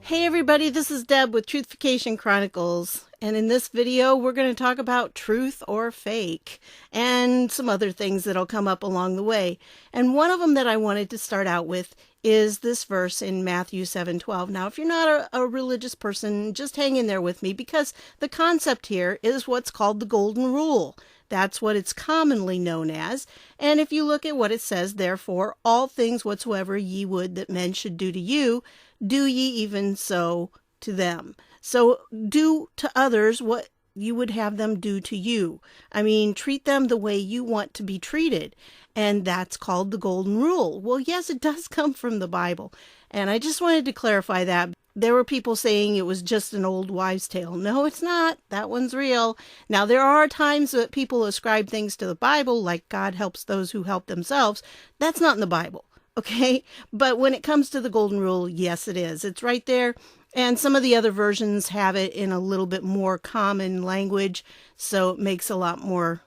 Hey everybody, this is Deb with Truthification Chronicles, and in this video we're going to talk about truth or fake, and some other things that'll come up along the way. And one of them that I wanted to start out with is this verse in Matthew 7:12. Now, if you're not a religious person, just hang in there with me, because the concept here is what's called the Golden Rule. That's what it's commonly known as. And if you look at what it says, therefore, all things whatsoever ye would that men should do to you, do ye even so to them. So do to others what you would have them do to you. I mean, treat them the way you want to be treated. And that's called the Golden Rule. Well, yes, it does come from the Bible. And I just wanted to clarify that. There were people saying it was just an old wives' tale. No, it's not. That one's real. Now, there are times that people ascribe things to the Bible, like God helps those who help themselves. That's not in the Bible, okay? But when it comes to the Golden Rule, yes, it is. It's right there. And some of the other versions have it in a little bit more common language, so it makes a lot more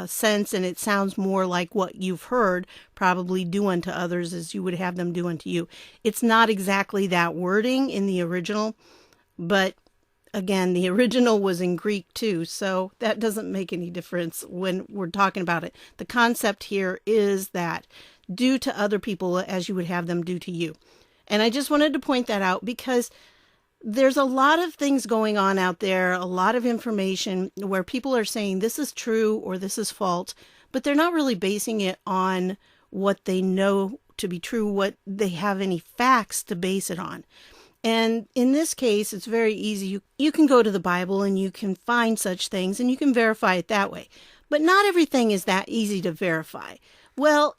sense, and it sounds more like what you've heard, probably do unto others as you would have them do unto you. It's not exactly that wording in the original, but again, the original was in Greek too, so that doesn't make any difference when we're talking about it. The concept here is that do to other people as you would have them do to you. And I just wanted to point that out because there's a lot of things going on out there, a lot of information where people are saying this is true or this is false, but they're not really basing it on what they know to be true, what they have any facts to base it on. And in this case, it's very easy. You can go to the Bible and you can find such things and you can verify it that way. But not everything is that easy to verify. Well,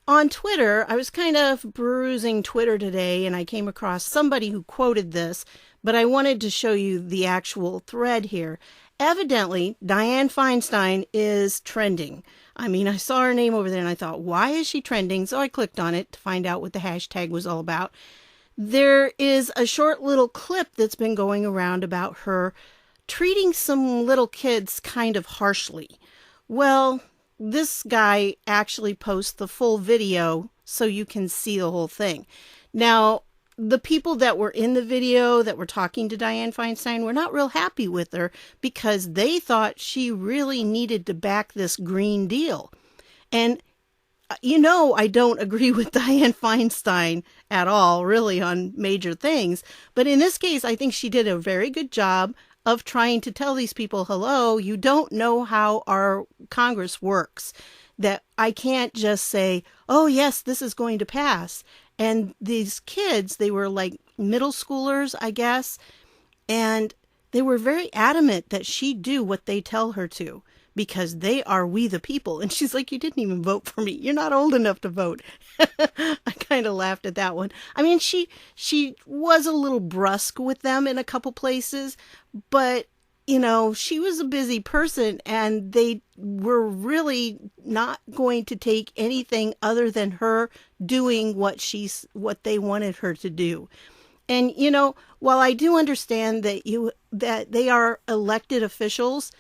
on Twitter, I was kind of perusing Twitter today and I came across somebody who quoted this, but I wanted to show you the actual thread here. Evidently, Dianne Feinstein is trending. I mean, I saw her name over there and I thought, why is she trending? So I clicked on it to find out what the hashtag was all about. There is a short little clip that's been going around about her treating some little kids kind of harshly. Well, this guy actually posts the full video so you can see the whole thing. Now, the people that were in the video that were talking to Dianne Feinstein were not real happy with her because they thought she really needed to back this Green Deal. And you know, I don't agree with Dianne Feinstein at all, really, on major things. But in this case, I think she did a very good job of trying to tell these people, hello, you don't know how our Congress works, that I can't just say, oh, yes, this is going to pass. And these kids, they were like middle schoolers, I guess, and they were very adamant that she do what they tell her to, because they are we the people. And she's like, you didn't even vote for me. You're not old enough to vote. I kind of laughed at that one. I mean, she was a little brusque with them in a couple places, but, you know, she was a busy person and they were really not going to take anything other than her doing what they wanted her to do. And, you know, while I do understand that they are elected officials,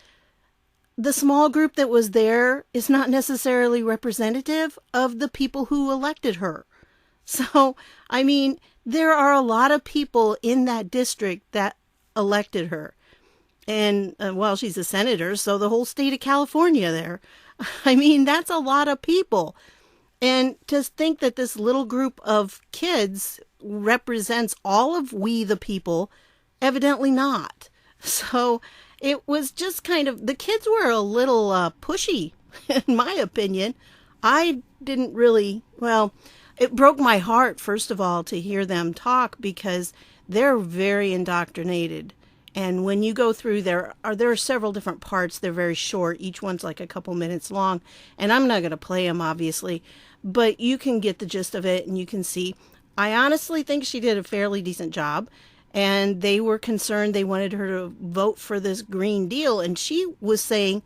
the small group that was there is not necessarily representative of the people who elected her. So, I mean, there are a lot of people in that district that elected her. And, well, she's a senator, so the whole state of California there. I mean, that's a lot of people. And to think that this little group of kids represents all of we the people, evidently not. So it was just kind of, the kids were a little pushy, in my opinion. I didn't really, well, it broke my heart, first of all, to hear them talk because they're very indoctrinated. And when you go through, there are several different parts. They're very short. Each one's like a couple minutes long. And I'm not going to play them, obviously. But you can get the gist of it and you can see. I honestly think she did a fairly decent job. And they were concerned. They wanted her to vote for this Green Deal. And she was saying,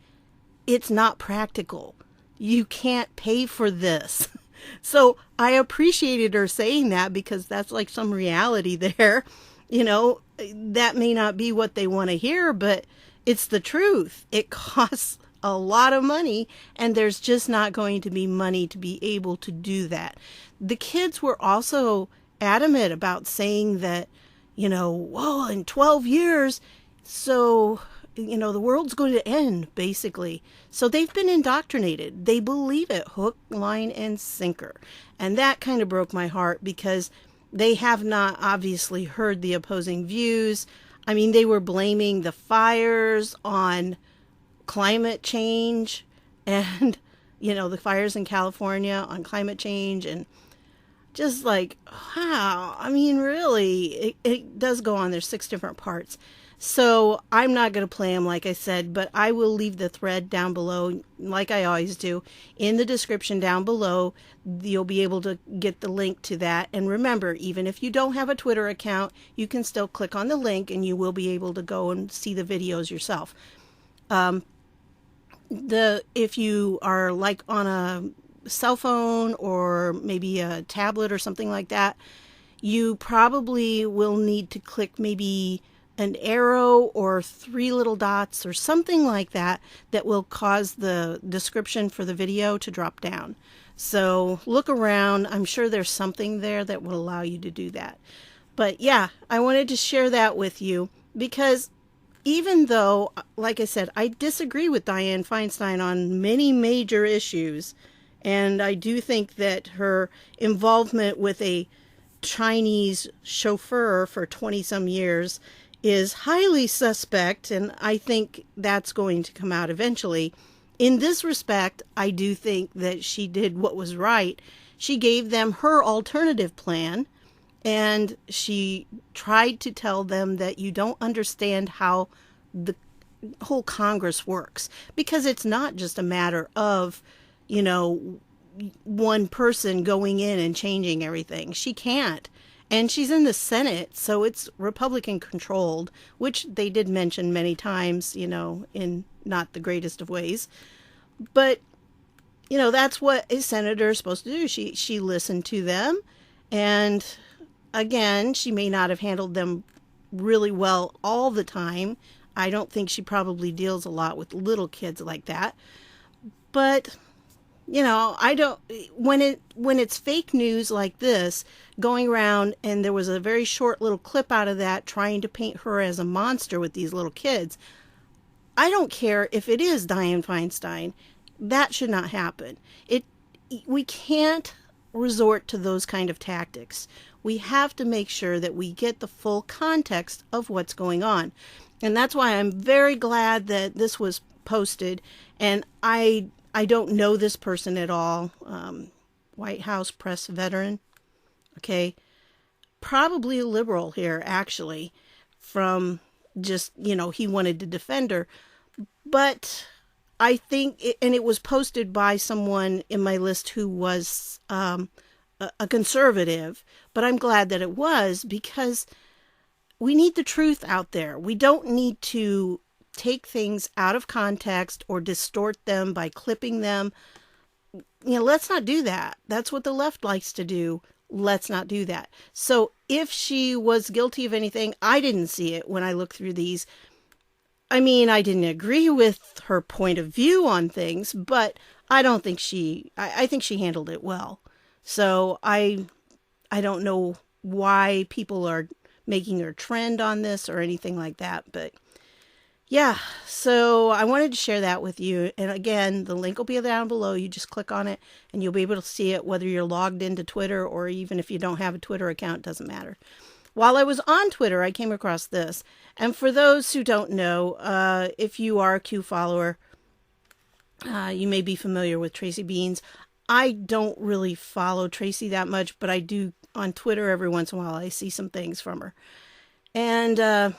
it's not practical. You can't pay for this. So I appreciated her saying that because that's like some reality there. You know, that may not be what they want to hear, but it's the truth. It costs a lot of money, and there's just not going to be money to be able to do that. The kids were also adamant about saying that, whoa, in 12 years, so, the world's going to end, basically. So they've been indoctrinated. They believe it, hook, line, and sinker. And that kind of broke my heart because they have not obviously heard the opposing views. I mean, they were blaming the fires on climate change and, the fires in California on climate change, and just like, wow, I mean, really, it does go on. There's 6 different parts. So I'm not going to play them, like I said, but I will leave the thread down below, like I always do, in the description down below. You'll be able to get the link to that. And remember, even if you don't have a Twitter account, you can still click on the link and you will be able to go and see the videos yourself. If you are like on a cell phone or maybe a tablet or something like that, you probably will need to click maybe an arrow or 3 little dots or something like that will cause the description for the video to drop down. So look around. I'm sure there's something there that will allow you to do that. But yeah, I wanted to share that with you because even though, like I said, I disagree with Dianne Feinstein on many major issues, and I do think that her involvement with a Chinese chauffeur for 20-some years is highly suspect, and I think that's going to come out eventually. In this respect, I do think that she did what was right. She gave them her alternative plan, and she tried to tell them that you don't understand how the whole Congress works, because it's not just a matter of, one person going in and changing everything. She can't. And she's in the Senate, so it's Republican controlled, which they did mention many times, in not the greatest of ways. But, that's what a senator is supposed to do. She listened to them. And again, she may not have handled them really well all the time. I don't think she probably deals a lot with little kids like that. But I don't, when it's fake news like this going around, and there was a very short little clip out of that trying to paint her as a monster with these little kids. I don't care if it is Dianne Feinstein. That should not happen. We can't resort to those kind of tactics. We have to make sure that we get the full context of what's going on. And that's why I'm very glad that this was posted. And I don't know this person at all. White House press veteran. Okay. Probably a liberal here, actually, from just, he wanted to defend her. But I think, and it was posted by someone in my list who was a conservative, but I'm glad that it was, because we need the truth out there. We don't need to take things out of context or distort them by clipping them. Let's not do that. That's what the left likes to do. Let's not do that. So if she was guilty of anything, I didn't see it when I looked through these. I mean, I didn't agree with her point of view on things, but I don't think I think she handled it well. So I don't know why people are making her trend on this or anything like that, but yeah, so I wanted to share that with you. And again, the link will be down below. You just click on it and you'll be able to see it, whether you're logged into Twitter or even if you don't have a Twitter account, it doesn't matter. While I was on Twitter, I came across this. And for those who don't know, if you are a Q follower, you may be familiar with Tracy Beans. I don't really follow Tracy that much, but I do on Twitter every once in a while. I see some things from her. And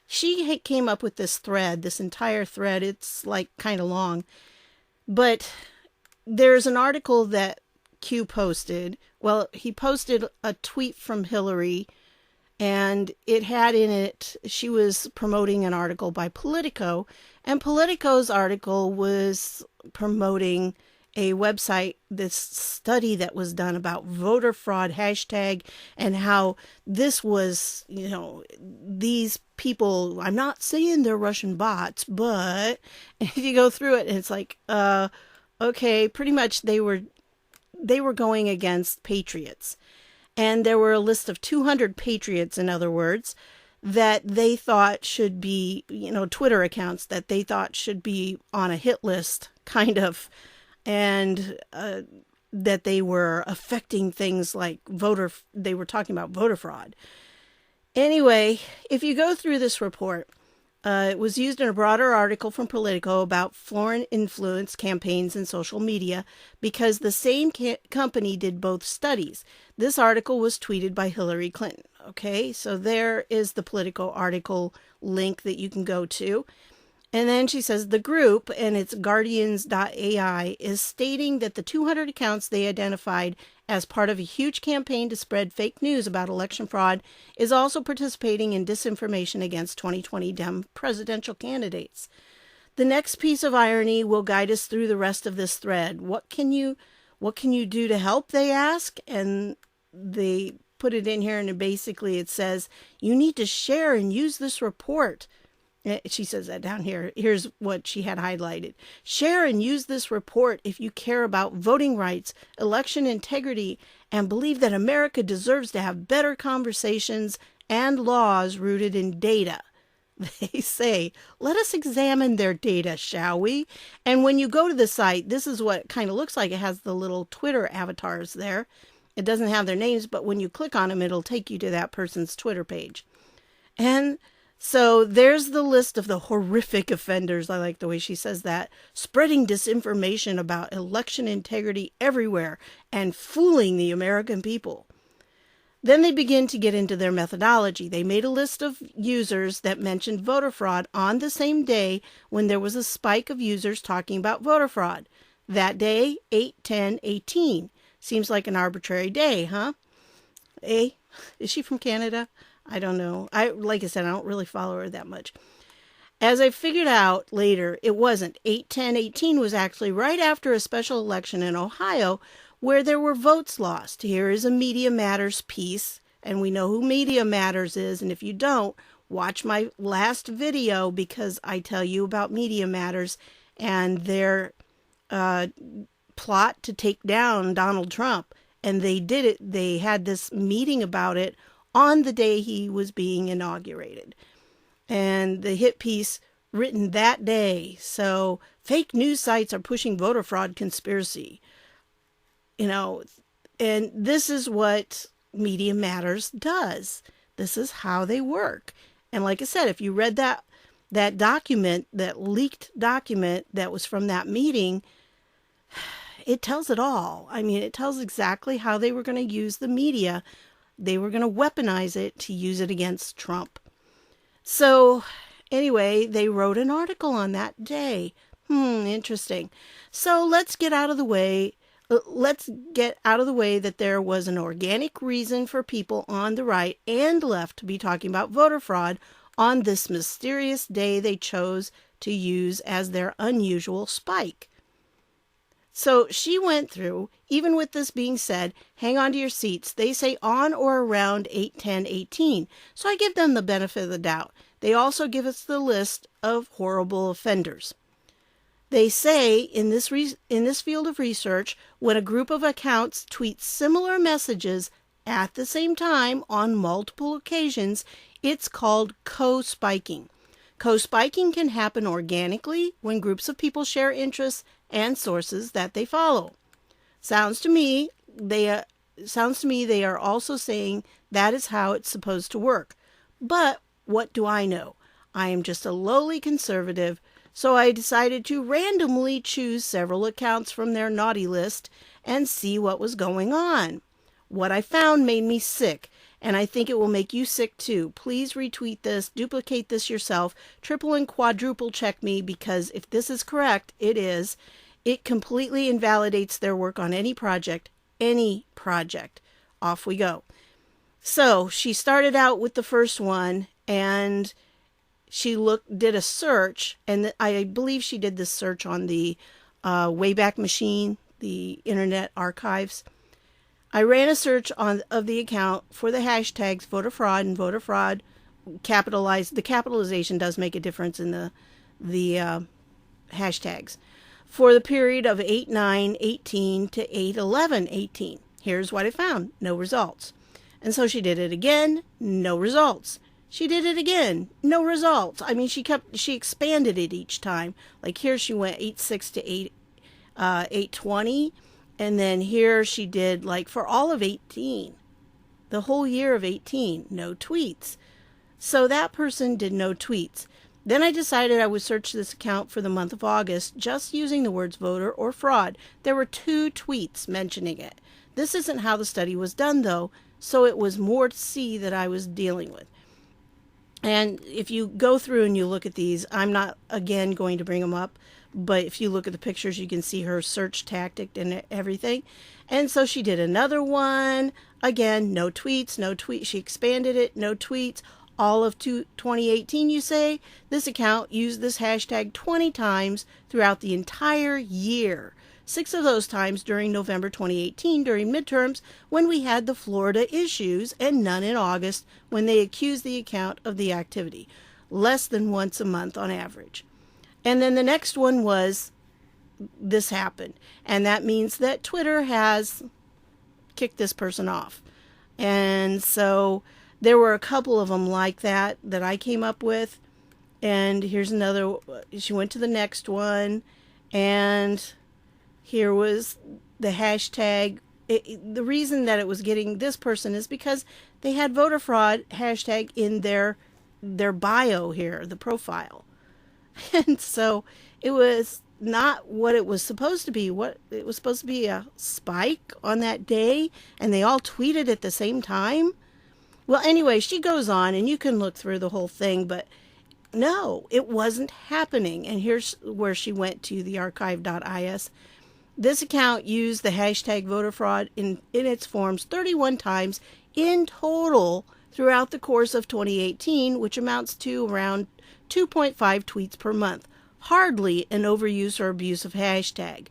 she came up with this thread, this entire thread. It's like kind of long. But there's an article that Q posted. Well, he posted a tweet from Hillary, and it had in it, she was promoting an article by Politico, and Politico's article was promoting a website, this study that was done about voter fraud hashtag, and how this was, these people, I'm not saying they're Russian bots, but if you go through it, it's like, okay, pretty much they were going against patriots. And there were a list of 200 patriots, in other words, that they thought should be, Twitter accounts that they thought should be on a hit list, kind of, and that they were affecting things like they were talking about voter fraud. Anyway, if you go through this report, it was used in a broader article from Politico about foreign influence campaigns in social media because the same company did both studies. This article was tweeted by Hillary Clinton. Okay, so there is the Politico article link that you can go to. And then she says the group, and it's Guardians.ai, is stating that the 200 accounts they identified as part of a huge campaign to spread fake news about election fraud is also participating in disinformation against 2020 Dem presidential candidates. The next piece of irony will guide us through the rest of this thread. What can you do to help, they ask? And they put it in here, and basically it says, you need to share and use this report. She says that down here. Here's what she had highlighted. Share and use this report if you care about voting rights, election integrity, and believe that America deserves to have better conversations and laws rooted in data. They say, let us examine their data, shall we? And when you go to the site, this is what it kind of looks like. It has the little Twitter avatars there. It doesn't have their names, but when you click on them, it'll take you to that person's Twitter page. And so there's the list of the horrific offenders. I like the way she says that. Spreading disinformation about election integrity everywhere and fooling the American people. Then they begin to get into their methodology. They made a list of users that mentioned voter fraud on the same day when there was a spike of users talking about voter fraud. That day, 8/10/18. Seems like an arbitrary day, huh? Is she from Canada? I don't know. Like I said, I don't really follow her that much. As I figured out later, it wasn't. 8/10/18 was actually right after a special election in Ohio where there were votes lost. Here is a Media Matters piece, and we know who Media Matters is, and if you don't, watch my last video because I tell you about Media Matters and their plot to take down Donald Trump. And they did it. They had this meeting about it on the day he was being inaugurated. And the hit piece written that day. So fake news sites are pushing voter fraud conspiracy. And this is what Media Matters does. This is how they work. And like I said, if you read that document, that leaked document that was from that meeting, it tells it all. I mean, it tells exactly how they were going to use the media. They were going to weaponize it to use it against Trump. So anyway, they wrote an article on that day. Interesting. So let's get out of the way. Let's get out of the way that there was an organic reason for people on the right and left to be talking about voter fraud on this mysterious day they chose to use as their unusual spike. So she went through, even with this being said, hang on to your seats. They say on or around 8/10/18. So I give them the benefit of the doubt. They also give us the list of horrible offenders. They say in this field of research, when a group of accounts tweet similar messages at the same time on multiple occasions, it's called co-spiking. Co-spiking can happen organically when groups of people share interests and sources that they follow. Sounds to me they are also saying that is how it's supposed to work. But what do I know? I am just a lowly conservative, so I decided to randomly choose several accounts from their naughty list and see what was going on. What I found made me sick, and I think it will make you sick too. Please retweet this, duplicate this yourself, triple and quadruple check me, because if this is correct, it is. It completely invalidates their work on any project. Any project. Off we go. So she started out with the first one, and she did a search, and I believe she did this search on the Wayback Machine, the Internet Archives. I ran a search of the account for the hashtags voter fraud and voter fraud capitalized. The capitalization does make a difference in the hashtags for the period of 8/9/18 to 8/11/18. Here's what I found. No results. And so she did it again, no results. She did it again, no results. I mean, she expanded it each time. Like here she went 8.6 to 8.20. And then here she did like for all of 18, the whole year of 18, no tweets. So that person did no tweets. Then I decided I would search this account for the month of August just using the words voter or fraud. There were 2 tweets mentioning it. This isn't how the study was done though, so it was more to see that I was dealing with. And if you go through and you look at these, I'm not again going to bring them up, but if you look at the pictures, you can see her search tactic and everything. And so she did another one. Again, no tweets, no tweets. She expanded it, no tweets. All of 2018, you say? This account used this hashtag 20 times throughout the entire year. 6 of those times during November 2018 during midterms when we had the Florida issues, and none in August when they accused the account of the activity. Less than once a month on average. And then the next one was this happened. And that means that Twitter has kicked this person off. And so there were a couple of them like that I came up with. And here's another. She went to the next one. And here was the hashtag. The reason that it was getting this person is because they had voter fraud hashtag in their bio here, the profile. And so it was not what it was supposed to be. What it was supposed to be a spike on that day, and they all tweeted at the same time. Well, anyway, she goes on, and you can look through the whole thing, but no, it wasn't happening. And here's where she went to the archive.is. This account used the hashtag voter fraud in its forms 31 times in total throughout the course of 2018, which amounts to around 2.5 tweets per month. Hardly an overuse or abuse of hashtag.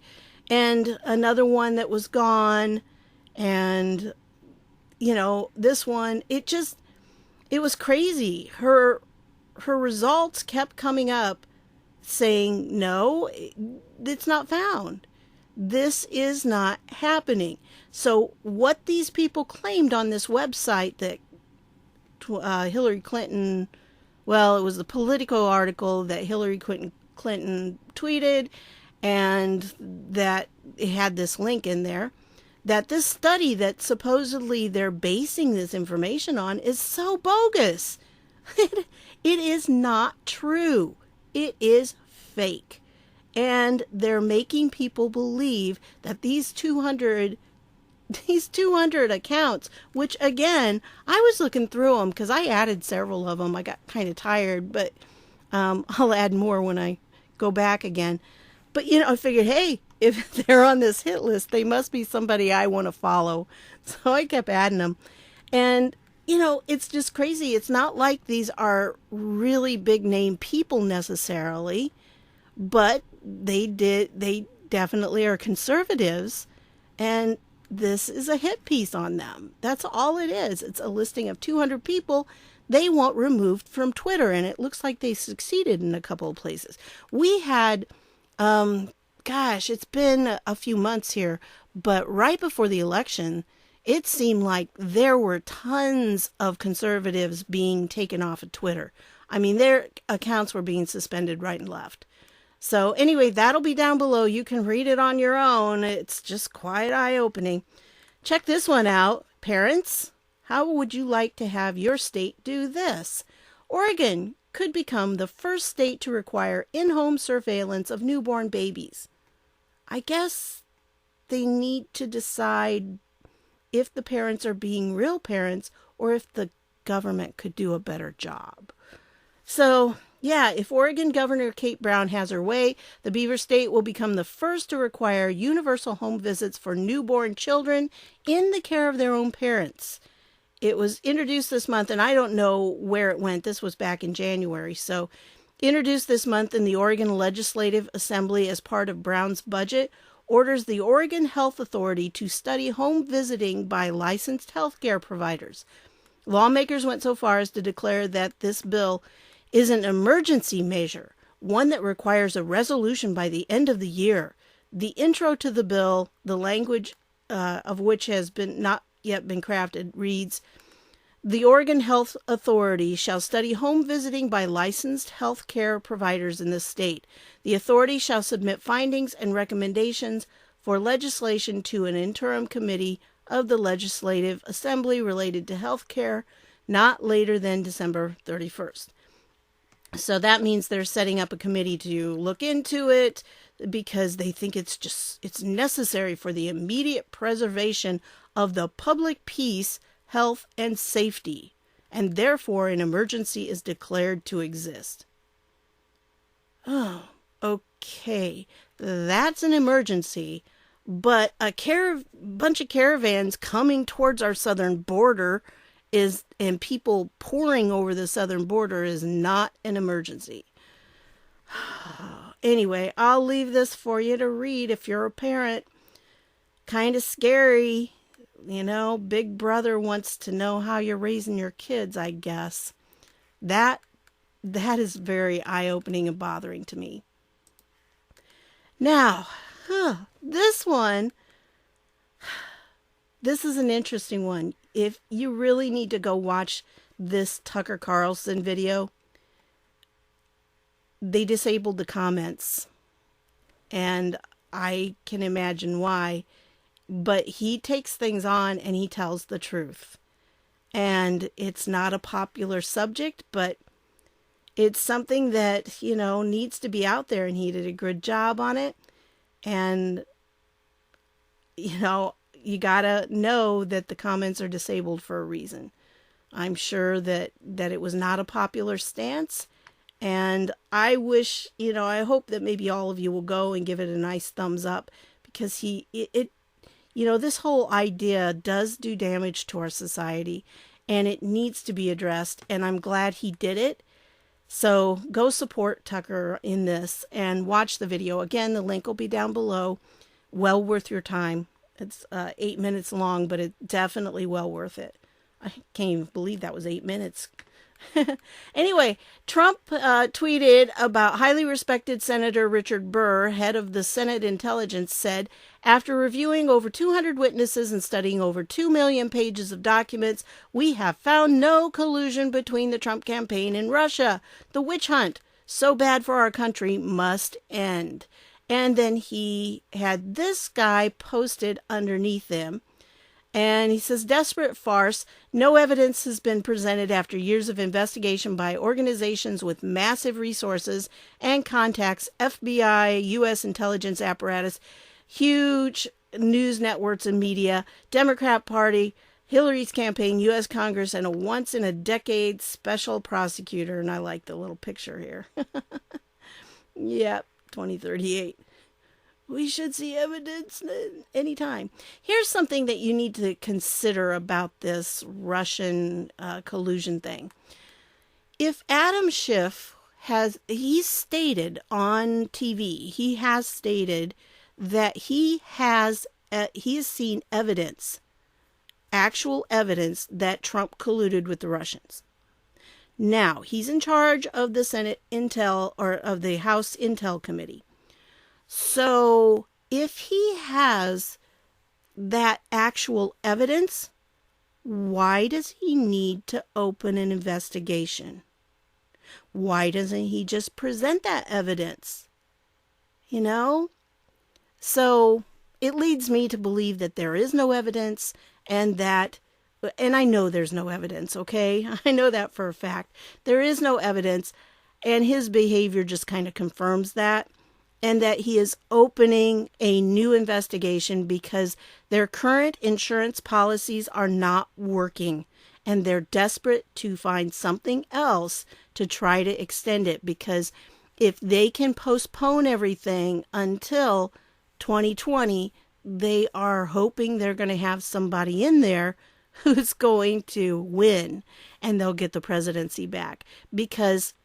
And another one that was gone, and this one, it was crazy. Her results kept coming up saying, no, it's not found. This is not happening. So what these people claimed on this website that Hillary Clinton, well, it was the Politico article that Hillary Clinton tweeted, and that it had this link in there, that this study that supposedly they're basing this information on is so bogus. It is not true. It is fake. And they're making people believe that these 200 accounts, which again, I was looking through them because I added several of them. I got kind of tired, but I'll add more when I go back again. But, I figured, hey, if they're on this hit list, they must be somebody I want to follow. So I kept adding them. And, it's just crazy. It's not like these are really big name people necessarily, but they definitely are conservatives. And this is a hit piece on them. That's all it is. It's a listing of 200 people they want removed from Twitter. And it looks like they succeeded in a couple of places. We had, it's been a few months here, but right before the election, it seemed like there were tons of conservatives being taken off of Twitter. I mean, their accounts were being suspended right and left. So anyway, that'll be down below. You can read it on your own. It's just quite eye-opening. Check this one out. Parents, how would you like to have your state do this? Oregon could become the first state to require in-home surveillance of newborn babies. I guess they need to decide if the parents are being real parents or if the government could do a better job. So, yeah, if Oregon Governor Kate Brown has her way, the Beaver State will become the first to require universal home visits for newborn children in the care of their own parents. It was introduced this month, and I don't know where it went. This was back in January. So, introduced this month in the Oregon Legislative Assembly as part of Brown's budget, orders the Oregon Health Authority to study home visiting by licensed healthcare providers. Lawmakers went so far as to declare that this bill is an emergency measure, one that requires a resolution by the end of the year. The intro to the bill, the language of which has been not yet been crafted, reads, the Oregon Health Authority shall study home visiting by licensed health care providers in the state. The authority shall submit findings and recommendations for legislation to an interim committee of the Legislative Assembly related to health care not later than December 31st. So that means they're setting up a committee to look into it because they think it's necessary for the immediate preservation of the public peace, health, and safety, and therefore an emergency is declared to exist. Oh, okay. That's an emergency, but a bunch of caravans coming towards our southern border and people pouring over the southern border is not an emergency. Anyway, I'll leave this for you to read if you're a parent. Kind of scary. You know, Big Brother wants to know how you're raising your kids, I guess. That is very eye-opening and bothering to me. Now, this is an interesting one. If you really need to go watch this Tucker Carlson video, they disabled the comments. And I can imagine why. But he takes things on and he tells the truth. And it's not a popular subject, but it's something that, needs to be out there, and he did a good job on it. And, you gotta know that the comments are disabled for a reason. I'm sure that it was not a popular stance. And I wish, I hope that maybe all of you will go and give it a nice thumbs up, because this whole idea does do damage to our society, and it needs to be addressed, and I'm glad he did it. So go support Tucker in this and watch the video. Again, the link will be down below. Well worth your time. It's 8 minutes long, but it's definitely well worth it. I can't even believe that was 8 minutes. Anyway, Trump tweeted about highly respected Senator Richard Burr, head of the Senate Intelligence, said, after reviewing over 200 witnesses and studying over 2 million pages of documents, we have found no collusion between the Trump campaign and Russia. The witch hunt, so bad for our country, must end. And then he had this guy posted underneath him. And he says, desperate farce. No evidence has been presented after years of investigation by organizations with massive resources and contacts, FBI, U.S. intelligence apparatus, huge news networks and media, Democrat Party, Hillary's campaign, U.S. Congress, and a once-in-a-decade special prosecutor. And I like the little picture here. Yep, 2038. We should see evidence anytime. Here's something that you need to consider about this Russian collusion thing. If Adam Schiff he's stated on TV, he has stated that he has seen evidence, actual evidence that Trump colluded with the Russians. Now, he's in charge of the Senate Intel, or of the House Intel Committee. So if he has that actual evidence, why does he need to open an investigation? Why doesn't he just present that evidence? So it leads me to believe that there is no evidence, and I know there's no evidence, okay? I know that for a fact. There is no evidence, and his behavior just kind of confirms that. And that he is opening a new investigation because their current insurance policies are not working. And they're desperate to find something else to try to extend it. Because if they can postpone everything until 2020, they are hoping they're going to have somebody in there who's going to win. And they'll get the presidency back. Because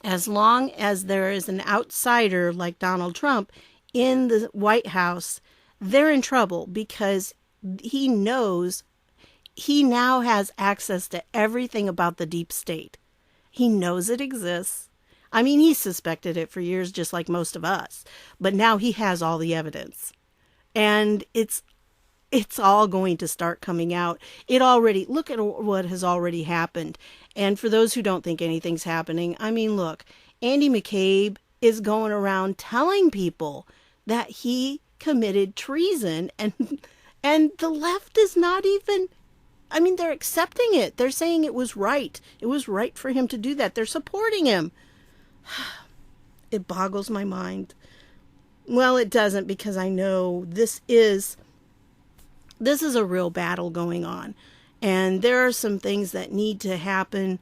as long as there is an outsider like Donald Trump in the White House, they're in trouble, because he knows he now has access to everything about the deep state. He knows it exists. I mean, he suspected it for years, just like most of us, but now he has all the evidence. And it's it's all going to start coming out. Look at what has already happened. And for those who don't think anything's happening, I mean, look, Andy McCabe is going around telling people that he committed treason, and the left is not even, I mean, they're accepting it. They're saying it was right. It was right for him to do that. They're supporting him. It boggles my mind. Well, it doesn't, because I know this is a real battle going on. And there are some things that need to happen,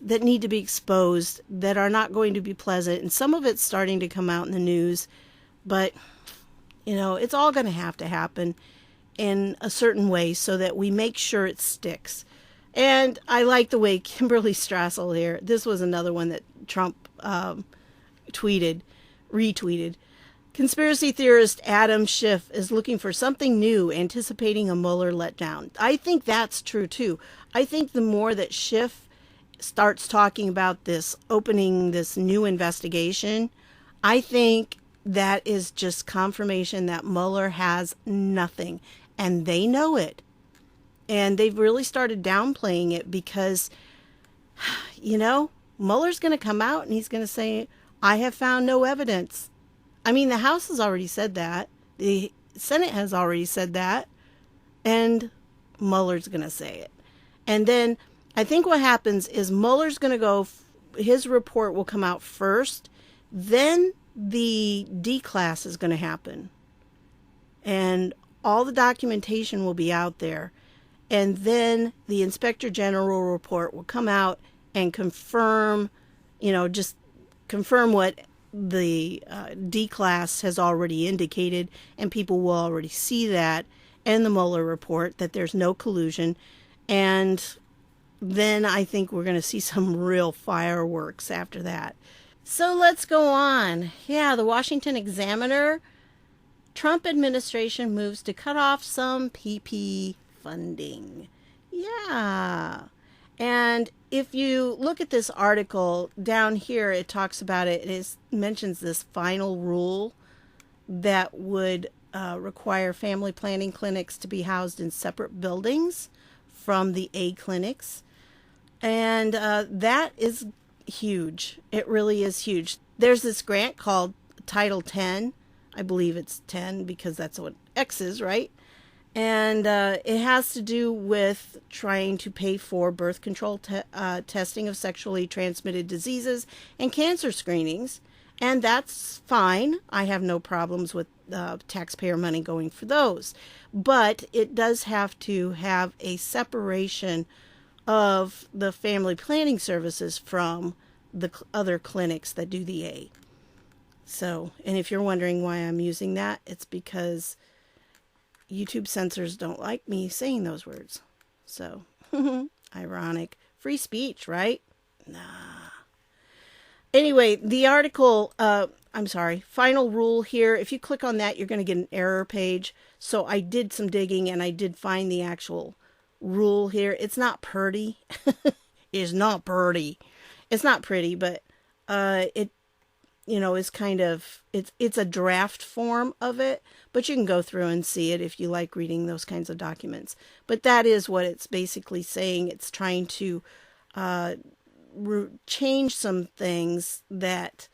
that need to be exposed, that are not going to be pleasant. And some of it's starting to come out in the news. But, it's all going to happen in a certain way so that we make sure it sticks. And I like the way Kimberley Strassel here, this was another one that Trump retweeted. Conspiracy theorist Adam Schiff is looking for something new, anticipating a Mueller letdown. I think that's true too. I think the more that Schiff starts talking about this, opening this new investigation, I think that is just confirmation that Mueller has nothing, and they know it. And they've really started downplaying it because, Mueller's going to come out and he's going to say, I have found no evidence. I mean, the House has already said that. The Senate has already said that. And Mueller's going to say it. And then I think what happens is Mueller's going to go, his report will come out first. Then the D-class is going to happen. And all the documentation will be out there. And then the Inspector General report will come out and confirm, just confirm what the D-class has already indicated, and people will already see that in the Mueller report, that there's no collusion. And then I think we're going to see some real fireworks after that. So let's go on. Yeah, the Washington Examiner, Trump administration moves to cut off some PP funding. Yeah. And if you look at this article down here, it talks about it. It mentions this final rule that would require family planning clinics to be housed in separate buildings from the A clinics. And that is huge. It really is huge. There's this grant called Title 10. I believe it's 10 because that's what X is, right? And it has to do with trying to pay for birth control testing of sexually transmitted diseases and cancer screenings. And that's fine. I have no problems with taxpayer money going for those. But it does have to have a separation of the family planning services from the other clinics that do the A. So, and if you're wondering why I'm using that, it's because YouTube censors don't like me saying those words. So, ironic. Free speech, right? Nah. Anyway, the article, final rule here. If you click on that, you're going to get an error page. So I did some digging and I did find the actual rule here. It's not pretty. It's not pretty. It's not pretty, but it is kind of, it's a draft form of it, but you can go through and see it if you like reading those kinds of documents. But that is what it's basically saying. It's trying to change some things that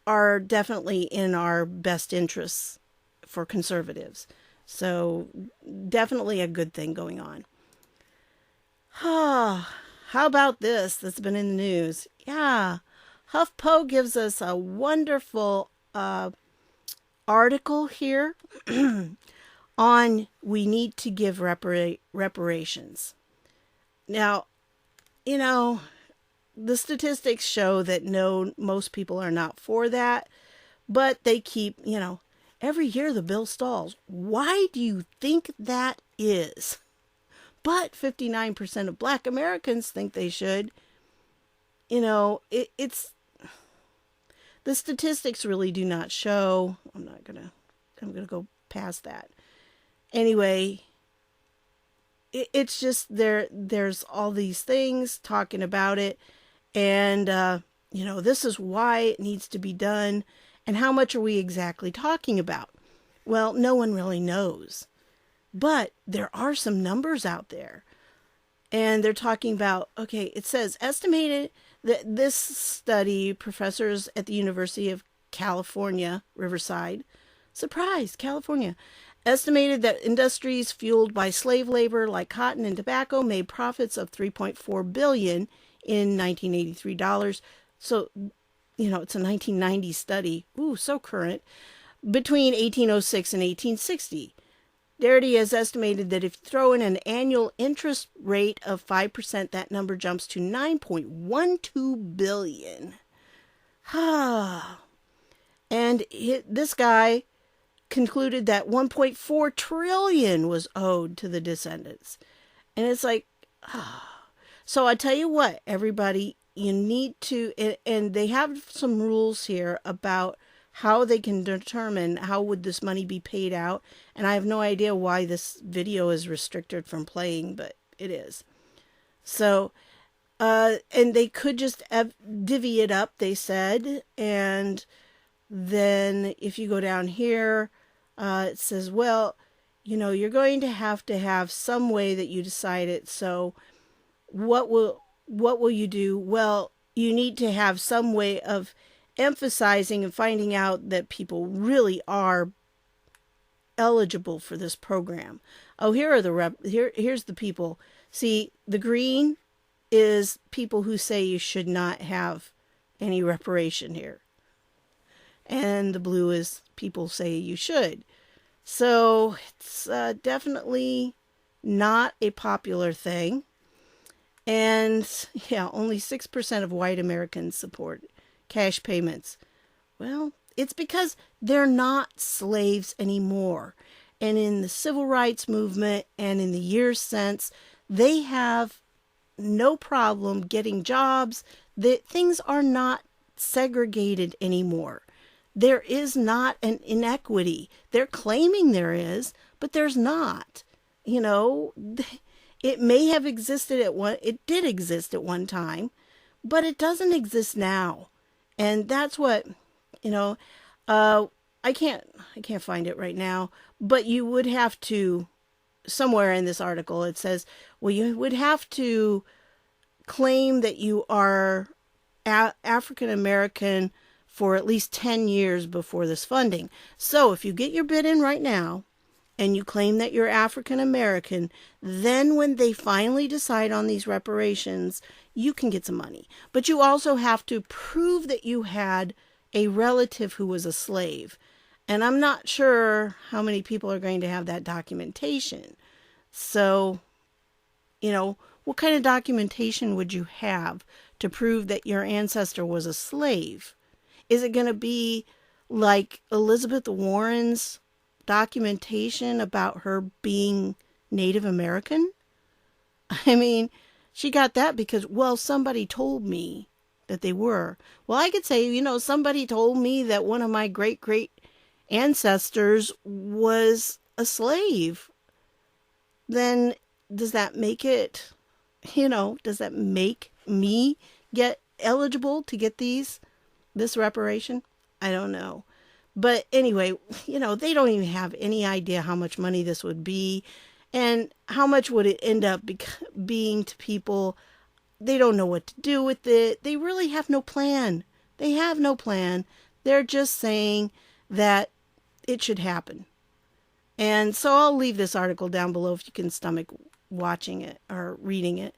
are definitely in our best interests for conservatives. So definitely a good thing going on. How about this that's been in the news? Yeah. HuffPo gives us a wonderful article here on we need to give reparations. Now, the statistics show that most people are not for that, but they keep, every year the bill stalls. Why do you think that is? But 59% of Black Americans think they should. It's the statistics really do not show. I'm going to go past that. Anyway, it's just there's all these things talking about it. And, this is why it needs to be done. And how much are we exactly talking about? Well, no one really knows. But there are some numbers out there. And they're talking about, okay, it says estimated that this study, professors at the University of California, Riverside, surprise, California, estimated that industries fueled by slave labor like cotton and tobacco made profits of $3.4 billion in 1983 dollars. So, it's a 1990 study. Ooh, so current. Between 1806 and 1860. Darity has estimated that if you throw in an annual interest rate of 5%, that number jumps to $9.12 billion. And this guy concluded that $1.4 trillion was owed to the descendants. And it's like, So I tell you what, everybody, you need to, and they have some rules here about how they can determine how would this money be paid out. And I have no idea why this video is restricted from playing, but it is. So, and they could just divvy it up, they said. And then if you go down here, it says, well, you're going to have some way that you decide it. So what will you do? Well, you need to have some way of emphasizing and finding out that people really are eligible for this program. Oh, here are here's the people. See, the green is people who say you should not have any reparation here. And the blue is people say you should. So it's definitely not a popular thing. And yeah, only 6% of white Americans support cash payments. Well, it's because they're not slaves anymore. And in the civil rights movement and in the years since, they have no problem getting jobs. Things are not segregated anymore. There is not an inequity. They're claiming there is, but there's not. It may have existed it did exist at one time, but it doesn't exist now. And that's what, I can't find it right now, but you would have to, somewhere in this article, it says, well, you would have to claim that you are African American for at least 10 years before this funding. So if you get your bid in right now and you claim that you're African American, then when they finally decide on these reparations, you can get some money. But you also have to prove that you had a relative who was a slave. And I'm not sure how many people are going to have that documentation. So, what kind of documentation would you have to prove that your ancestor was a slave? Is it going to be like Elizabeth Warren's documentation about her being Native American? I mean, she got that because, somebody told me that they were. Well, I could say, somebody told me that one of my great ancestors was a slave. Then does that make it, does that make me get eligible to get this reparation? I don't know. But anyway, they don't even have any idea how much money this would be and how much would it end up being to people. They don't know what to do with it. They really have no plan. They have no plan. They're just saying that it should happen. And so I'll leave this article down below if you can stomach watching it or reading it.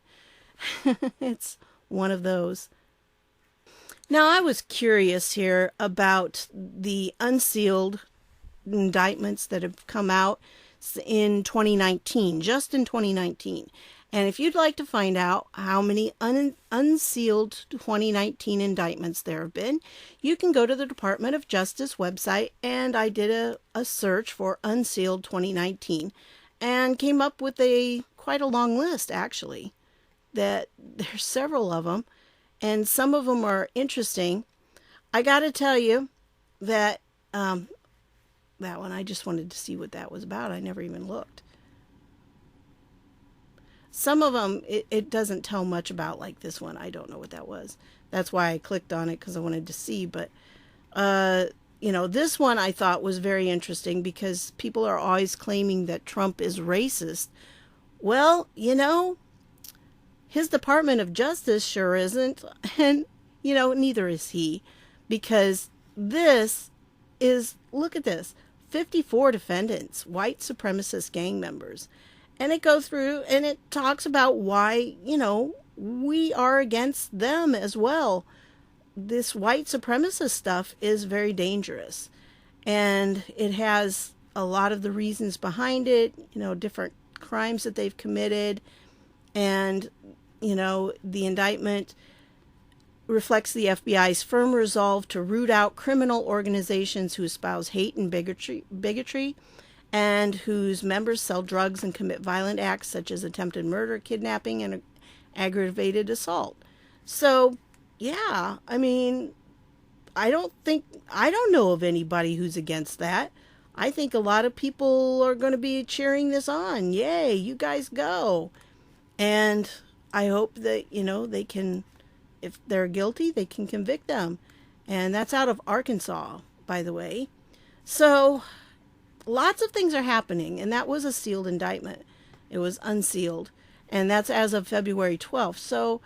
It's one of those. Now, I was curious here about the unsealed indictments that have come out in 2019, just in 2019. And if you'd like to find out how many unsealed 2019 indictments there have been, you can go to the Department of Justice website, and I did a search for Unsealed 2019 and came up with quite a long list, actually, that there's several of them. And some of them are interesting. I got to tell you that that one, I just wanted to see what that was about. I never even looked. Some of them, it doesn't tell much about, like this one. I don't know what that was. That's why I clicked on it, because I wanted to see. But this one I thought was very interesting because people are always claiming that Trump is racist. Well, his Department of Justice sure isn't. And, neither is he. Because this is, look at this, 54 defendants, white supremacist gang members. And it goes through and it talks about why, we are against them as well. This white supremacist stuff is very dangerous. And it has a lot of the reasons behind it, different crimes that they've committed. And, the indictment reflects the FBI's firm resolve to root out criminal organizations who espouse hate and bigotry, and whose members sell drugs and commit violent acts such as attempted murder, kidnapping, and aggravated assault. So, yeah, I don't know of anybody who's against that. I think a lot of people are going to be cheering this on. Yay, you guys go. And I hope that, they can, if they're guilty, they can convict them. And that's out of Arkansas, by the way. So lots of things are happening. And that was a sealed indictment. It was unsealed. And that's as of February 12th. So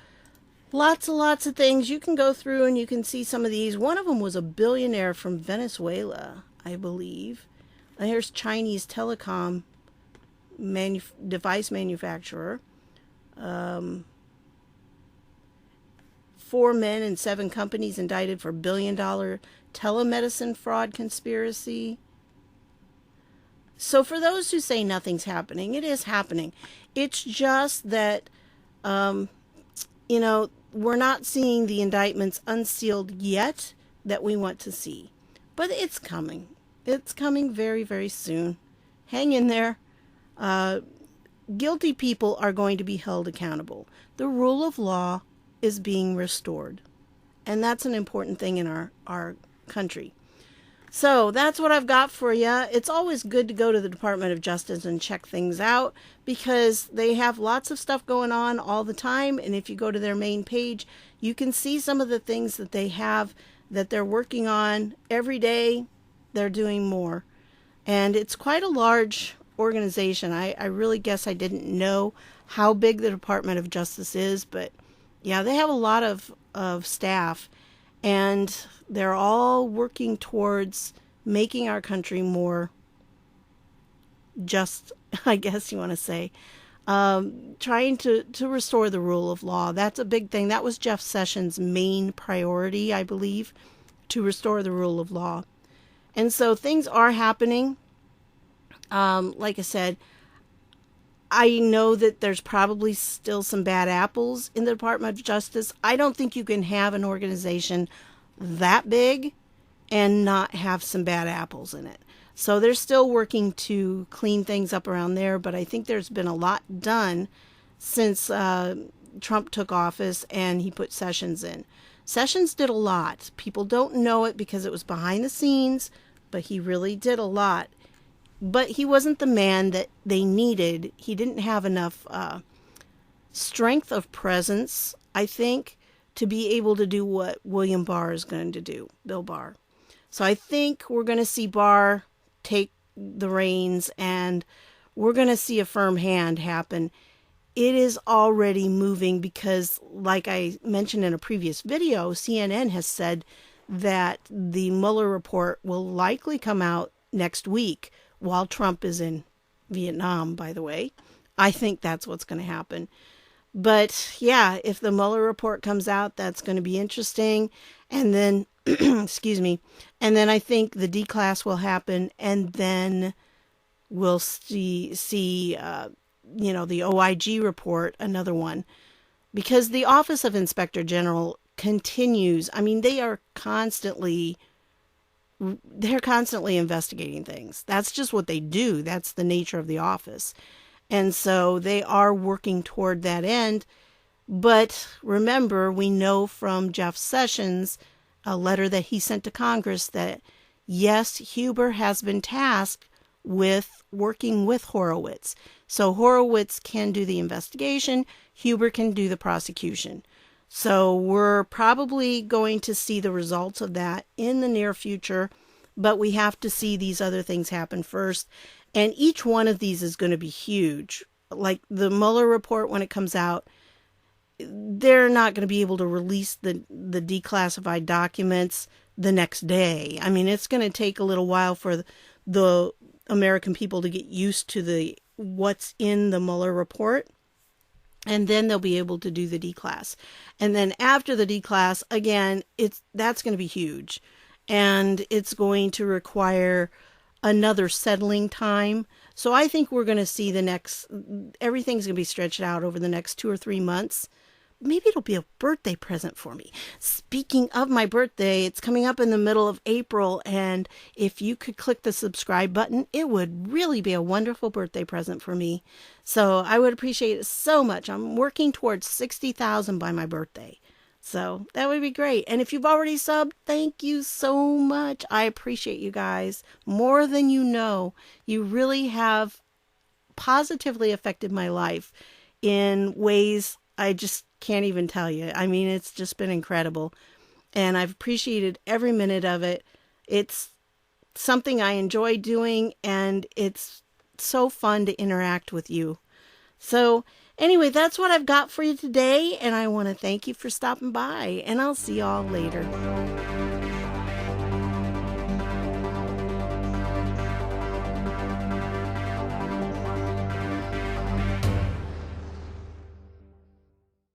lots of things. You can go through and you can see some of these. One of them was a billionaire from Venezuela, I believe. And here's Chinese telecom device manufacturer. 4 men and 7 companies indicted for billion-dollar telemedicine fraud conspiracy. So for those who say nothing's happening, it is happening. It's just that, we're not seeing the indictments unsealed yet that we want to see. But it's coming. It's coming very, very soon. Hang in there. Guilty people are going to be held accountable. The rule of law is being restored. And that's an important thing in our country. So that's what I've got for you. It's always good to go to the Department of Justice and check things out because they have lots of stuff going on all the time. And if you go to their main page, you can see some of the things that they have that they're working on every day. They're doing more. And it's quite a large organization. I really guess I didn't know how big the Department of Justice is, but yeah, they have a lot of staff, and they're all working towards making our country more just, I guess you want to say, trying to restore the rule of law. That's a big thing. That was Jeff Sessions' main priority, I believe, to restore the rule of law. And so things are happening. Like I said, I know that there's probably still some bad apples in the Department of Justice. I don't think you can have an organization that big and not have some bad apples in it. So they're still working to clean things up around there, but I think there's been a lot done since Trump took office and he put Sessions in. Sessions did a lot. People don't know it because it was behind the scenes, but he really did a lot. But he wasn't the man that they needed. He didn't have enough strength of presence, I think, to be able to do what William Barr is going to do, Bill Barr. So I think we're going to see Barr take the reins and we're going to see a firm hand happen. It is already moving because, like I mentioned in a previous video, CNN has said that the Mueller report will likely come out next week while Trump is in Vietnam, by the way. I think that's what's going to happen. But yeah, if the Mueller report comes out, that's going to be interesting. And then, excuse me, and then I think the D-class will happen, and then we'll see the OIG report, another one. Because the Office of Inspector General continues. I mean, they're constantly investigating things. That's just what they do. That's the nature of the office. And so they are working toward that end. But remember, we know from Jeff Sessions, a letter that he sent to Congress, that yes, Huber has been tasked with working with Horowitz. So Horowitz can do the investigation, Huber can do the prosecution. So we're probably going to see the results of that in the near future. but we have to see these other things happen first. And each one of these is going to be huge. Like the Mueller report, when it comes out, they're not going to be able to release the declassified documents the next day. I mean, it's going to take a little while for the American people to get used to what's in the Mueller report. And then they'll be able to do the declass. And then after the declass, again, that's going to be huge. And it's going to require another settling time. So I think we're going to see everything's going to be stretched out over the next 2 or 3 months. Maybe it'll be a birthday present for me. Speaking of my birthday, it's coming up in the middle of April, and if you could click the subscribe button, it would really be a wonderful birthday present for me. So I would appreciate it so much. I'm working towards 60,000 by my birthday. So that would be great. And if you've already subbed, thank you so much. I appreciate you guys more than you know. You really have positively affected my life in ways I just can't even tell you. I mean, it's just been incredible. And I've appreciated every minute of it. It's something I enjoy doing, and it's so fun to interact with you. So anyway, that's what I've got for you today, and I want to thank you for stopping by, and I'll see y'all later.